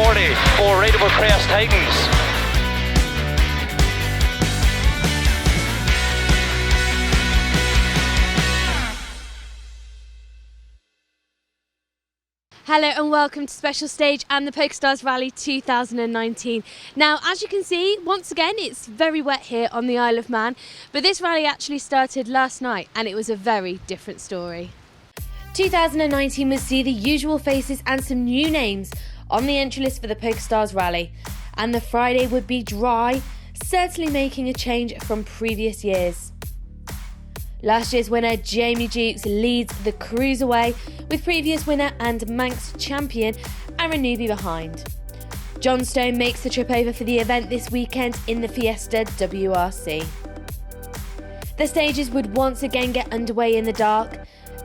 40 for Rateable Crest Titans. Hello and welcome to Special Stage and the PokerStars Rally 2019. Now, as you can see, once again, it's very wet here on the Isle of Man, but this rally actually started last night and it was a very different story. 2019 will see the usual faces and some new names on the entry list for the PokerStars Rally, and the Friday would be dry, certainly making a change from previous years. Last year's winner, Jamie Jukes, leads the cruiserway, with previous winner and Manx champion, Aaron Newby behind. John Stone makes the trip over for the event this weekend in the Fiesta WRC. The stages would once again get underway in the dark.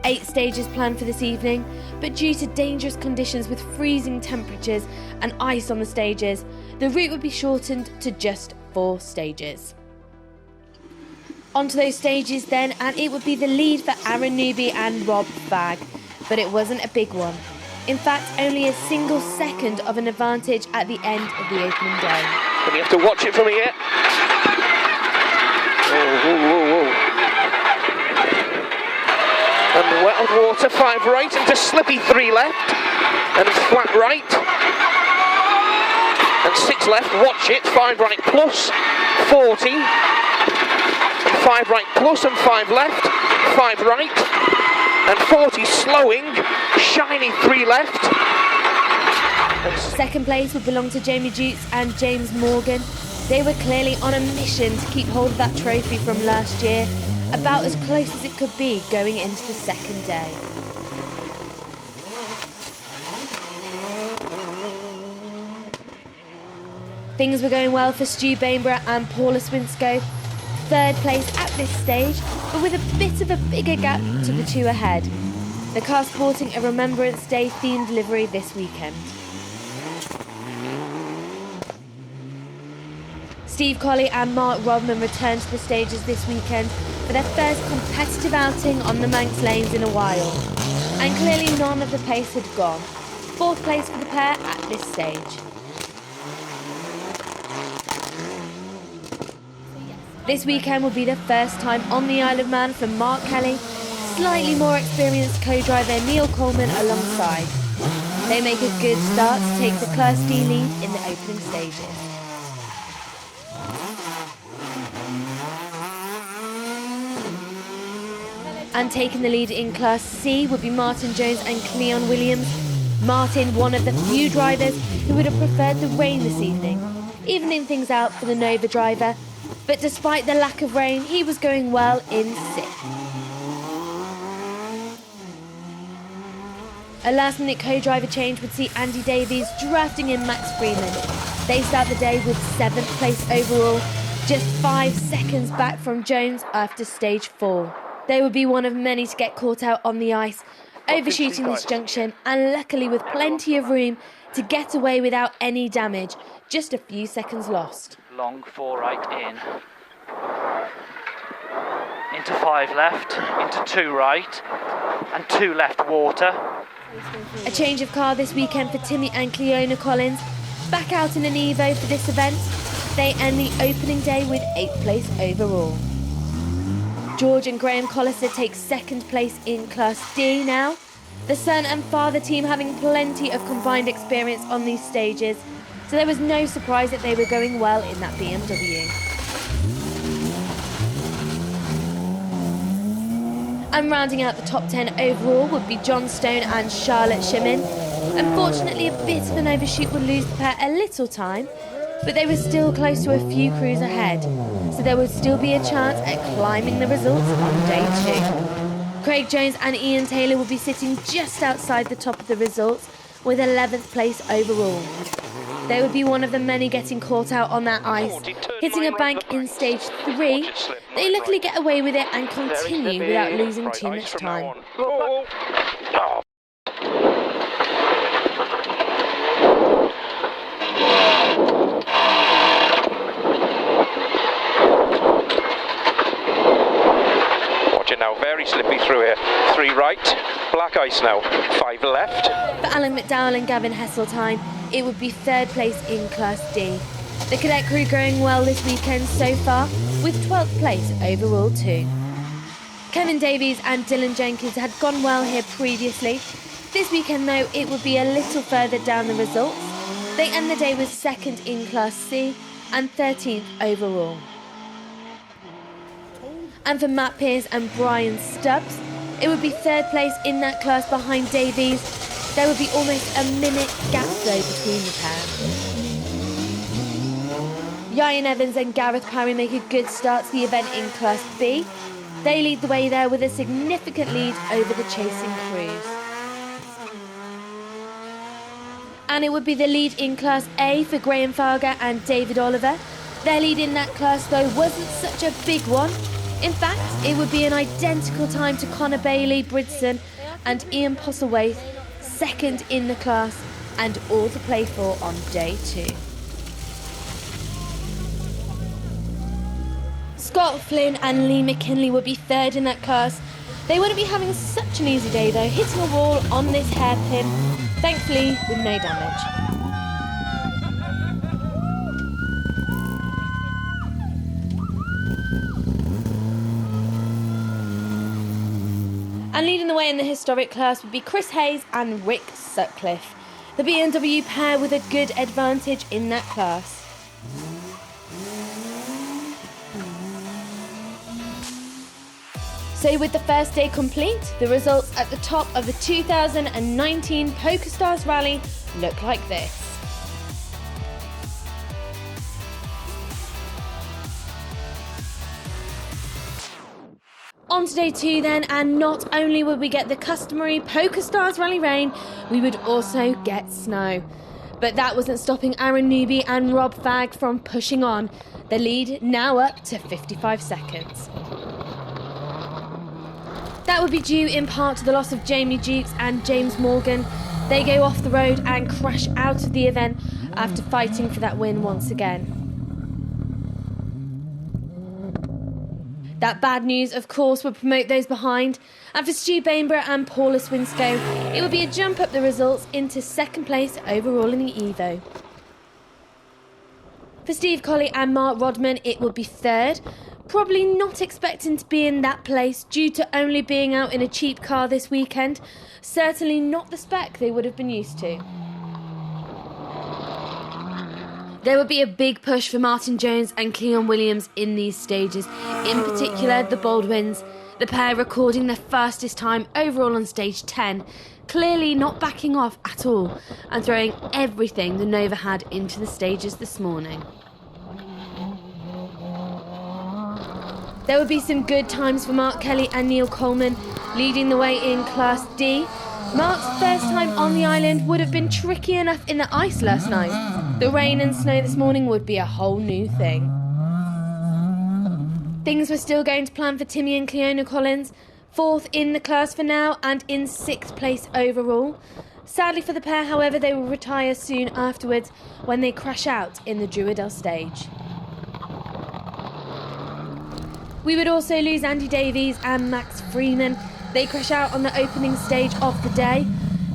8 stages planned for this evening, but due to dangerous conditions with freezing temperatures and ice on the stages, the route would be shortened to just 4 stages. Onto those stages then, and it would be the lead for Aaron Newby and Rob Fagg, but it wasn't a big one. In fact, only a single second of an advantage at the end of the opening day. And you have to watch it from here. And wet on water, 5 right, into slippy 3 left, and flat right, and 6 left, watch it, 5 right plus, 40, 5 right plus and 5 left, 5 right, and 40 slowing, shiny 3 left. Second place would belong to Jamie Jukes and James Morgan. They were clearly on a mission to keep hold of that trophy from last year, about as close as it could be going into the second day. Things were going well for Stu Bainborough and Paula Swinscoe. Third place at this stage, but with a bit of a bigger gap to the 2 ahead. The car sporting a Remembrance Day themed livery this weekend. Steve Colley and Mark Rodman returned to the stages this weekend for their first competitive outing on the Manx lanes in a while. And clearly none of the pace had gone. 4th place for the pair at this stage. This weekend will be the first time on the Isle of Man for Mark Kelly, slightly more experienced co-driver Neil Coleman alongside. They make a good start to take the Class D lead in the opening stages. And taking the lead in Class C would be Martin Jones and Cleon Williams. Martin, one of the few drivers who would have preferred the rain this evening, evening things out for the Nova driver. But despite the lack of rain, he was going well in 6th. A last-minute co-driver change would see Andy Davies drafting in Max Freeman. They start the day with 7th place overall, just 5 seconds back from Jones after stage 4. They would be one of many to get caught out on the ice, overshooting this junction, and luckily with plenty of room to get away without any damage, just a few seconds lost. Long 4 right in, into 5 left, into 2 right, and 2 left water. A change of car this weekend for Timmy and Cleona Collins, back out in an Evo for this event. They end the opening day with 8th place overall. George and Graham Collister take 2nd place in Class D now. The son and father team having plenty of combined experience on these stages, so there was no surprise that they were going well in that BMW. And rounding out the top 10 overall would be John Stone and Charlotte Shimmin. Unfortunately, a bit of an overshoot would lose the pair a little time, but they were still close to a few crews ahead, so there would still be a chance at climbing the results on day 2. Craig Jones and Ian Taylor will be sitting just outside the top of the results with 11th place overall. They would be one of the many getting caught out on that ice. Hitting a bank in stage 3, they luckily get away with it and continue without losing too much time. Now very slippy through here. 3 right, black ice now, 5 left. For Alan McDowell and Gavin Hesseltine, it would be third place in Class D. The cadet crew going well this weekend so far, with 12th place overall too. Kevin Davies and Dylan Jenkins had gone well here previously. This weekend though, it would be a little further down the results. They end the day with 2nd in Class C and 13th overall. And for Matt Pearce and Brian Stubbs, it would be 3rd place in that class behind Davies. There would be almost a minute gap though between the pair. Ryan Evans and Gareth Parry make a good start to the event in Class B. They lead the way there with a significant lead over the chasing crews. And it would be the lead in Class A for Graham Farger and David Oliver. Their lead in that class though wasn't such a big one. In fact, it would be an identical time to Connor Bailey Bridson and Ian Postlethwaite, 2nd in the class, and all to play for on day 2. Scott Flynn and Lee McKinley would be 3rd in that class. They wouldn't be having such an easy day though, hitting a wall on this hairpin, thankfully with no damage. And leading the way in the historic class would be Chris Hayes and Rick Sutcliffe. The BMW pair with a good advantage in that class. So with the first day complete, the results at the top of the 2019 PokerStars Rally look like this. On to day 2 then, and not only would we get the customary PokerStars Rally rain, we would also get snow. But that wasn't stopping Aaron Newby and Rob Fagg from pushing on. The lead now up to 55 seconds. That would be due in part to the loss of Jamie Dukes and James Morgan. They go off the road and crash out of the event after fighting for that win once again. That bad news, of course, would promote those behind. And for Stu Bainborough and Paula Swinscoe, it would be a jump up the results into 2nd place overall in the Evo. For Steve Colley and Mark Rodman, it would be 3rd. Probably not expecting to be in that place due to only being out in a cheap car this weekend. Certainly not the spec they would have been used to. There would be a big push for Martin Jones and Keon Williams in these stages, in particular the Baldwins, the pair recording their fastest time overall on stage 10, clearly not backing off at all and throwing everything the Nova had into the stages this morning. There would be some good times for Mark Kelly and Neil Coleman, leading the way in Class D. Mark's first time on the island would have been tricky enough in the ice last night. The rain and snow this morning would be a whole new thing. Things were still going to plan for Timmy and Cleona Collins, 4th in the class for now and in 6th place overall. Sadly for the pair, however, they will retire soon afterwards when they crash out in the Druidel stage. We would also lose Andy Davies and Max Freeman. They crash out on the opening stage of the day.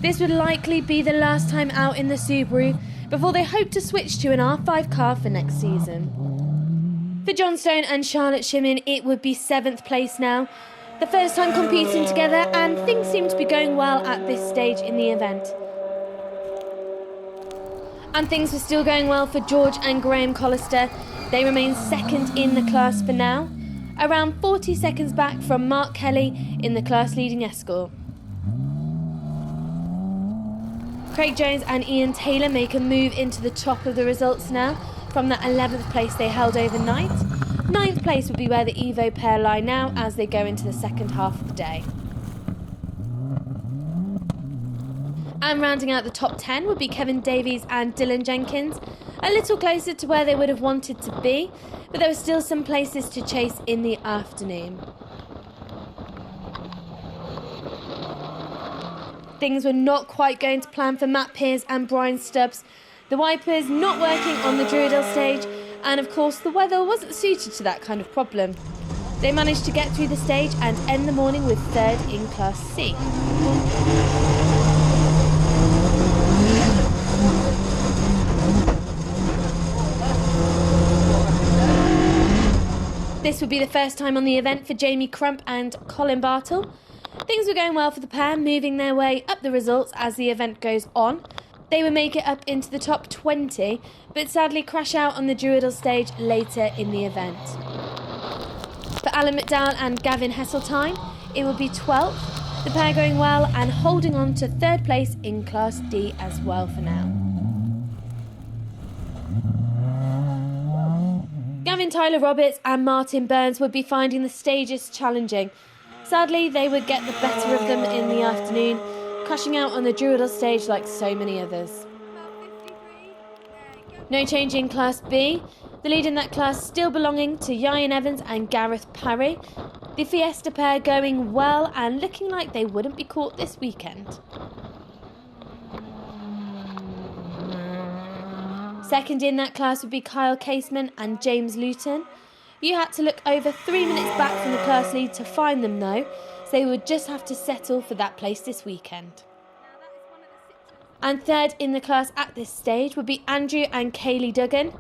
This would likely be the last time out in the Subaru before they hope to switch to an R5 car for next season. For John Stone and Charlotte Shimmin, it would be 7th place now. The first time competing together, and things seem to be going well at this stage in the event. And things were still going well for George and Graham Collister. They remain 2nd in the class for now, around 40 seconds back from Mark Kelly in the class leading escort. Craig Jones and Ian Taylor make a move into the top of the results now from that 11th place they held overnight. 9th place would be where the Evo pair lie now as they go into the second half of the day. And rounding out the top 10 would be Kevin Davies and Dylan Jenkins, a little closer to where they would have wanted to be, but there were still some places to chase in the afternoon. Things were not quite going to plan for Matt Pearce and Brian Stubbs. The wipers not working on the Druidel stage, and of course the weather wasn't suited to that kind of problem. They managed to get through the stage and end the morning with 3rd in Class C. This would be the first time on the event for Jamie Crump and Colin Bartle. Things were going well for the pair, moving their way up the results as the event goes on. They would make it up into the top 20, but sadly crash out on the Druidal stage later in the event. For Alan McDowell and Gavin Heseltine, it would be 12th, the pair going well and holding on to 3rd place in Class D as well for now. Gavin Tyler Roberts and Martin Burns would be finding the stages challenging. Sadly, they would get the better of them in the afternoon, crashing out on the Druidal stage like so many others. No change in Class B, the lead in that class still belonging to Ian Evans and Gareth Parry. The Fiesta pair going well and looking like they wouldn't be caught this weekend. Second in that class would be Kyle Casement and James Luton. You had to look over 3 minutes back from the class lead to find them though, so they would just have to settle for that place this weekend. And third in the class at this stage would be Andrew and Kaylee Duggan.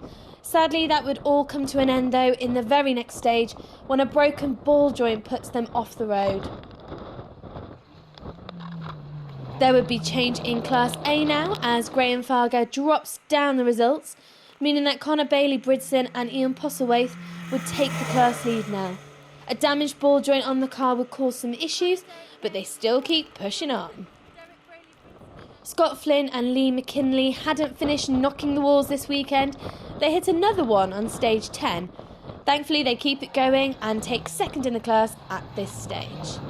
Sadly, that would all come to an end though in the very next stage when a broken ball joint puts them off the road. There would be change in Class A now as Graham Farger drops down the results, meaning that Connor Bailey-Bridson and Ian Postlethwaite would take the class lead now. A damaged ball joint on the car would cause some issues, but they still keep pushing on. Scott Flynn and Lee McKinley hadn't finished knocking the walls this weekend. They hit another one on stage 10. Thankfully, they keep it going and take second in the class at this stage.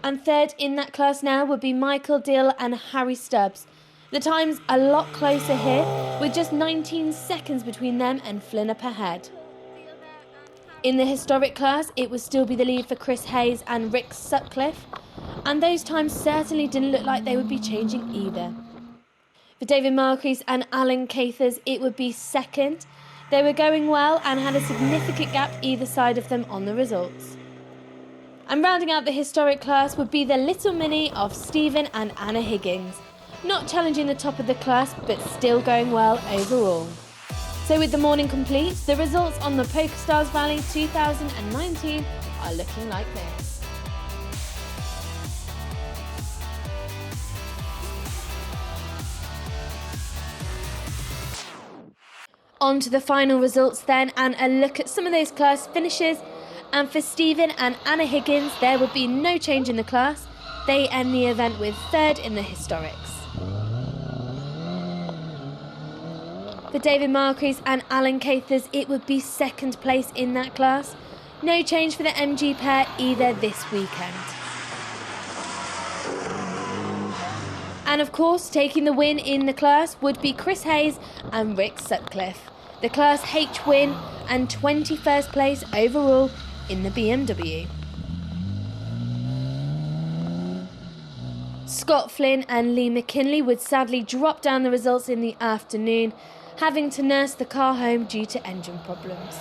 And third in that class now would be Michael Dill and Harry Stubbs. The time's a lot closer here, with just 19 seconds between them and Flynn up ahead. In the historic class, it would still be the lead for Chris Hayes and Rick Sutcliffe, and those times certainly didn't look like they would be changing either. For David Marquis and Alan Cathers, it would be second. They were going well and had a significant gap either side of them on the results. And rounding out the historic class would be the little mini of Stephen and Anna Higgins. Not challenging the top of the class, but still going well overall. So with the morning complete, the results on the PokerStars Rally 2019 are looking like this. On to the final results then, and a look at some of those class finishes. And for Stephen and Anna Higgins, there would be no change in the class. They end the event with third in the historics. For David Marquis and Alan Cathers, it would be second place in that class. No change for the MG pair either this weekend. And of course, taking the win in the class would be Chris Hayes and Rick Sutcliffe. The Class H win and 21st place overall in the BMW. Scott Flynn and Lee McKinley would sadly drop down the results in the afternoon, having to nurse the car home due to engine problems.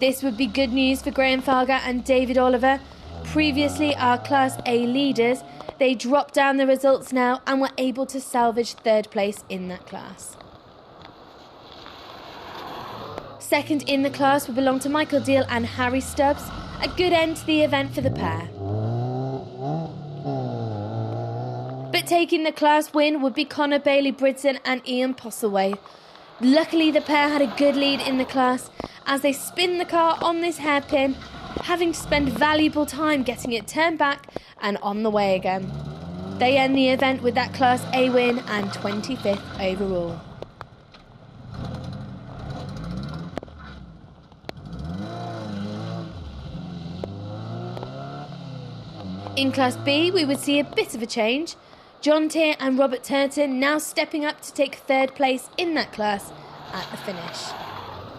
This would be good news for Graham Farger and David Oliver. Previously our Class A leaders, they dropped down the results now and were able to salvage third place in that class. Second in the class would belong to Michael Deal and Harry Stubbs. A good end to the event for the pair. But taking the class win would be Connor Bailey-Bridson and Ian Postlethwaite. Luckily the pair had a good lead in the class as they spin the car on this hairpin, having to spend valuable time getting it turned back and on the way again. They end the event with that Class A win and 25th overall. In Class B, we would see a bit of a change. John Tear and Robert Turton now stepping up to take third place in that class at the finish.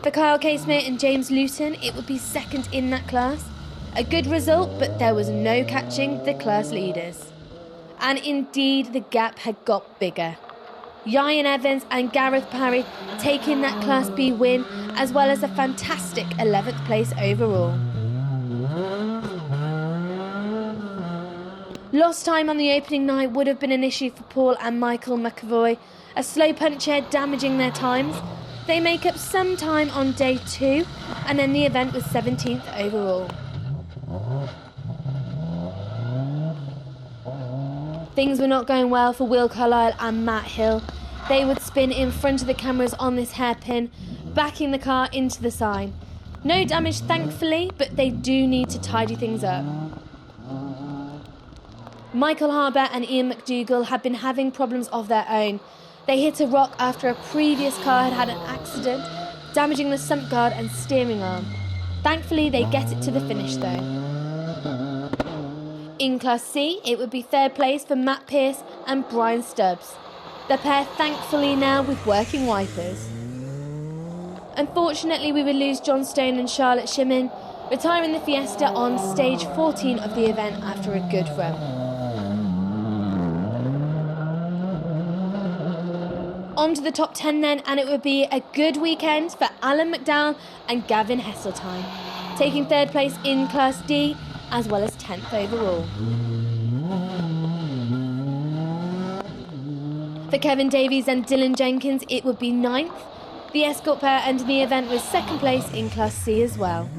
For Kyle Casement and James Luton, it would be second in that class. A good result, but there was no catching the class leaders. And indeed, the gap had got bigger. Ian Evans and Gareth Parry taking that Class B win, as well as a fantastic 11th place overall. Lost time on the opening night would have been an issue for Paul and Michael McAvoy, a slow puncher damaging their times. They make up some time on day 2 and then the event was 17th overall. Things were not going well for Will Carlisle and Matt Hill. They would spin in front of the cameras on this hairpin, backing the car into the sign. No damage thankfully, but they do need to tidy things up. Michael Harbour and Ian McDougall had been having problems of their own. They hit a rock after a previous car had had an accident, damaging the sump guard and steering arm. Thankfully they get it to the finish though. In Class C, it would be 3rd place for Matt Pearce and Brian Stubbs. The pair thankfully now with working wipers. Unfortunately, we would lose John Stone and Charlotte Shimmin, retiring the Fiesta on stage 14 of the event after a good run. On to the top 10 then, and it would be a good weekend for Alan McDowell and Gavin Hesseltine, taking 3rd place in Class D as well as 10th overall. For Kevin Davies and Dylan Jenkins, it would be 9th. The escort pair ended the event with 2nd place in Class C as well.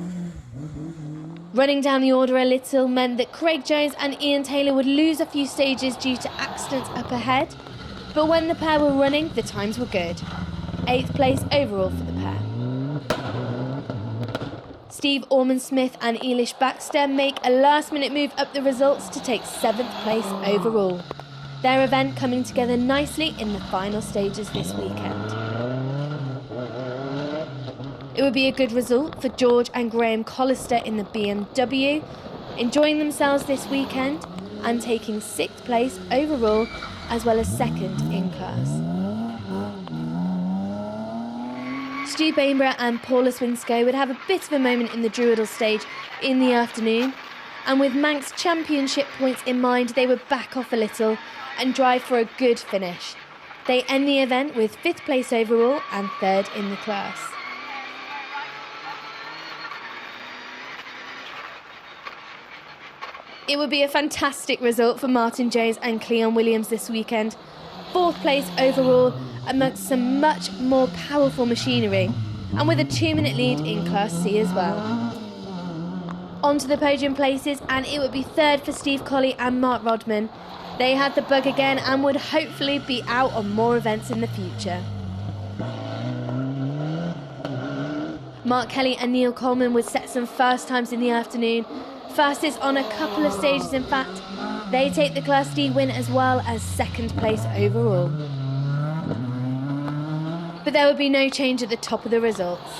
Running down the order a little meant that Craig Jones and Ian Taylor would lose a few stages due to accidents up ahead, but when the pair were running, the times were good. 8th place overall for the pair. Steve Orman-Smith and Elish Baxter make a last-minute move up the results to take 7th place overall. Their event coming together nicely in the final stages this weekend. It would be a good result for George and Graham Collister in the BMW, enjoying themselves this weekend and taking 6th place overall as well as 2nd in class. Stu Bainborough and Paula Swinsko would have a bit of a moment in the Druidal stage in the afternoon, and with Manx championship points in mind, they would back off a little and drive for a good finish. They end the event with 5th place overall and 3rd in the class. It would be a fantastic result for Martin Jones and Cleon Williams this weekend. 4th place overall amongst some much more powerful machinery, and with a 2-minute lead in Class C as well. On to the podium places, and it would be 3rd for Steve Colley and Mark Rodman. They had the bug again and would hopefully be out on more events in the future. Mark Kelly and Neil Coleman would set some fast times in the afternoon, fastest on a couple of stages in fact. They take the Class D win as well as 2nd place overall. But there would be no change at the top of the results.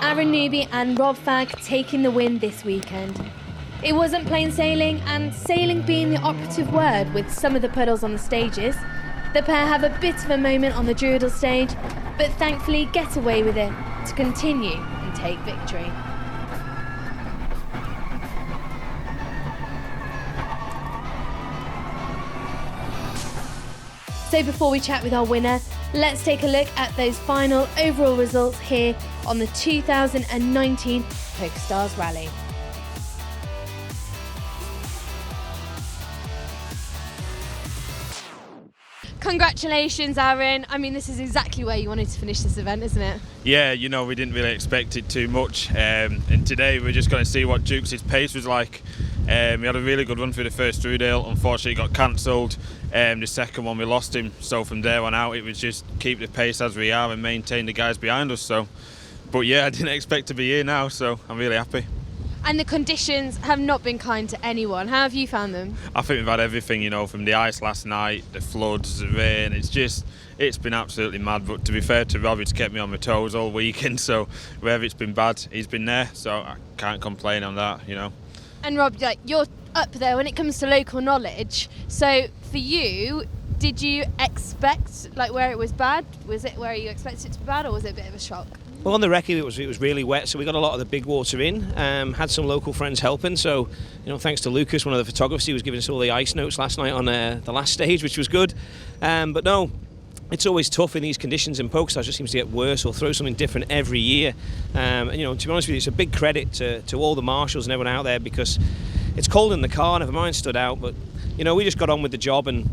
Aaron Newby and Rob Fagg taking the win this weekend. It wasn't plain sailing, and sailing being the operative word with some of the puddles on the stages. The pair have a bit of a moment on the Druidal stage, but thankfully get away with it to continue and take victory. So before we chat with our winner, let's take a look at those final overall results here on the 2019 PokerStars Rally. Congratulations, Aaron. I mean, this is exactly where you wanted to finish this event, isn't it? Yeah, you know, we didn't really expect it too much. And today we're just going to see what Dukes' pace was like. We had a really good run through the first Drudale. Unfortunately, it got cancelled. The second one, we lost him. So from there on out, it was just keep the pace as we are and maintain the guys behind us. So, but yeah, I didn't expect to be here now, so I'm really happy. And the conditions have not been kind to anyone. How have you found them? I think we've had everything, you know, from the ice last night, the floods, the rain. It's been absolutely mad. But to be fair to Rob, it's kept me on my toes all weekend. So wherever it's been bad, he's been there. So I can't complain on that, you know. And Rob, like, you're up there when it comes to local knowledge. So for you, did you expect like where it was bad? Was it where you expected it to be bad, or was it a bit of a shock? Well, on the wreck it was really wet, so we got a lot of the big water in. Had some local friends helping, so thanks to Lucas, one of the photographers, he was giving us all the ice notes last night on the last stage, which was good. But no, it's always tough in these conditions, and PokerStars just seems to get worse or throw something different every year. And to be honest with you, it's a big credit to all the marshals and everyone out there, because it's cold in the car, never mind stood out, but we just got on with the job, and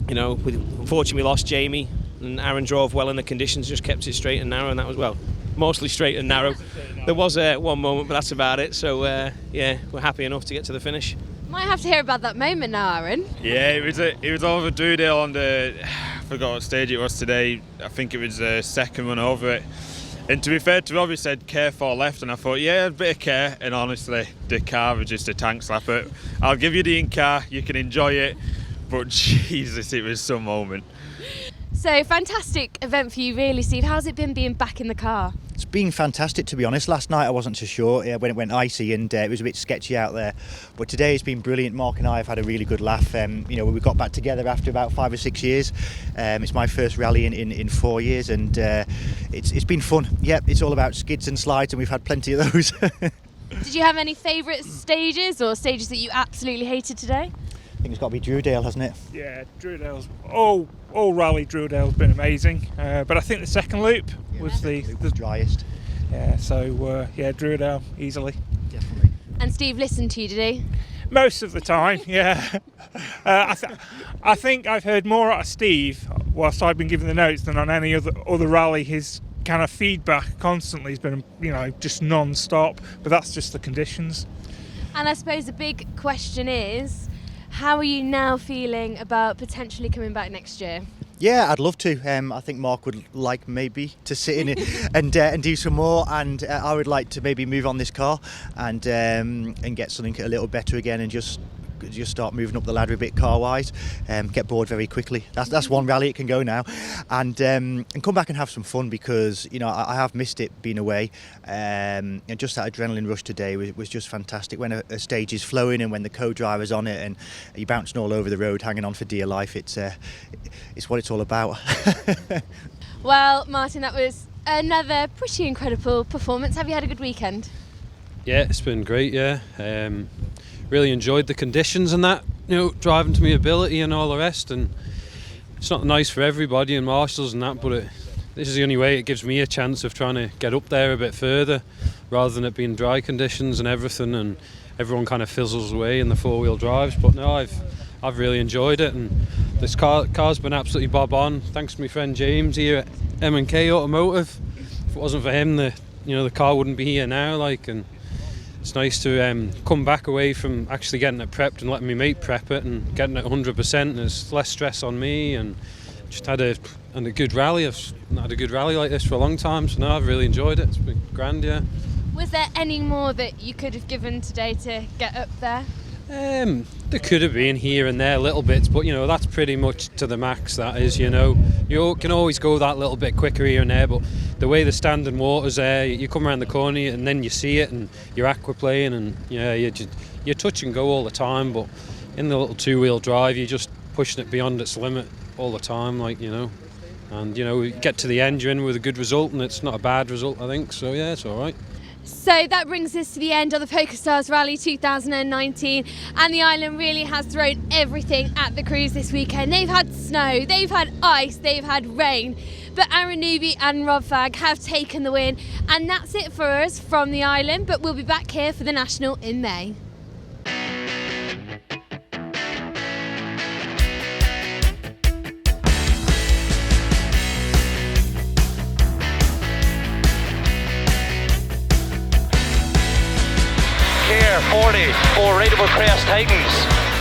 unfortunately we lost Jamie. and Aaron drove well in the conditions, just kept it straight and narrow, and that was, well, mostly straight and narrow. There was one moment, but that's about it. So yeah, we're happy enough to get to the finish. Might have to hear about that moment now, Aaron. Yeah, it was over Drewdale on the, I forgot what stage it was today. I think it was the second one over it. And to be fair to Rob, he said care 4 left, and I thought, yeah, a bit of care. And honestly, the car was just a tank slapper. I'll give you the in-car, you can enjoy it, but Jesus, it was some moment. So, fantastic event for you, really, Steve. How's it been being back in the car? It's been fantastic, to be honest. Last night I wasn't so sure when it went icy, and it was a bit sketchy out there. But today it's been brilliant. Mark and I have had a really good laugh. We got back together after about 5 or 6 years. It's my first rally in 4 years, and it's been fun. Yep, it's all about skids and slides, and we've had plenty of those. Did you have any favourite stages or stages that you absolutely hated today? I think it's got to be Drewdale, hasn't it? Yeah, Drewdale's all rally Drewdale's been amazing, but I think the second loop was the driest. Yeah, so Drewdale easily. Definitely. And Steve listened to you, did he? Most of the time, yeah. I think I've heard more out of Steve whilst I've been giving the notes than on any other rally. His kind of feedback constantly has been, just non-stop, but that's just the conditions. And I suppose the big question is, how are you now feeling about potentially coming back next year? Yeah, I'd love to. I think Mark would like maybe to sit in it and do some more, and I would like to maybe move on this car and get something a little better again, and just start moving up the ladder a bit car-wise. Get bored very quickly. That's one rally it can go now, and come back and have some fun, because I have missed it being away. And just that adrenaline rush today was just fantastic. When a stage is flowing and when the co-driver's on it and you're bouncing all over the road, hanging on for dear life, it's what it's all about. Well, Martin, that was another pretty incredible performance. Have you had a good weekend? Yeah, it's been great. Yeah. Really enjoyed the conditions and that, driving to my ability and all the rest, and it's not nice for everybody and marshals and that, but this is the only way it gives me a chance of trying to get up there a bit further, rather than it being dry conditions and everything, and everyone kind of fizzles away in the 4-wheel drives. But no, I've really enjoyed it, and this car's been absolutely bob on, thanks to my friend James here at M&K Automotive. If it wasn't for him, the car wouldn't be here now, and it's nice to come back away from actually getting it prepped and letting me mate prep it and getting it 100%. There's less stress on me, and just had a good rally. I've not had a good rally like this for a long time, so no, I've really enjoyed it. It's been grand, yeah. Was there any more that you could have given today to get up there? There could have been here and there little bits, but that's pretty much to the max. That is, you can always go that little bit quicker here and there, but the way the standing water's there, you come around the corner and then you see it, and you're aquaplaning, and you touch and go all the time. But in the little 2-wheel drive, you're just pushing it beyond its limit all the time, and we get to the end, you're in with a good result, and it's not a bad result, I think. So yeah, it's all right. So that brings us to the end of the PokerStars Rally 2019, and the island really has thrown everything at the crews this weekend. They've had snow, they've had ice, they've had rain, but Aaron Newby and Rob Fagg have taken the win, and that's it for us from the island, but we'll be back here for the National in May. Here, 40 for Rateable Crest Titans.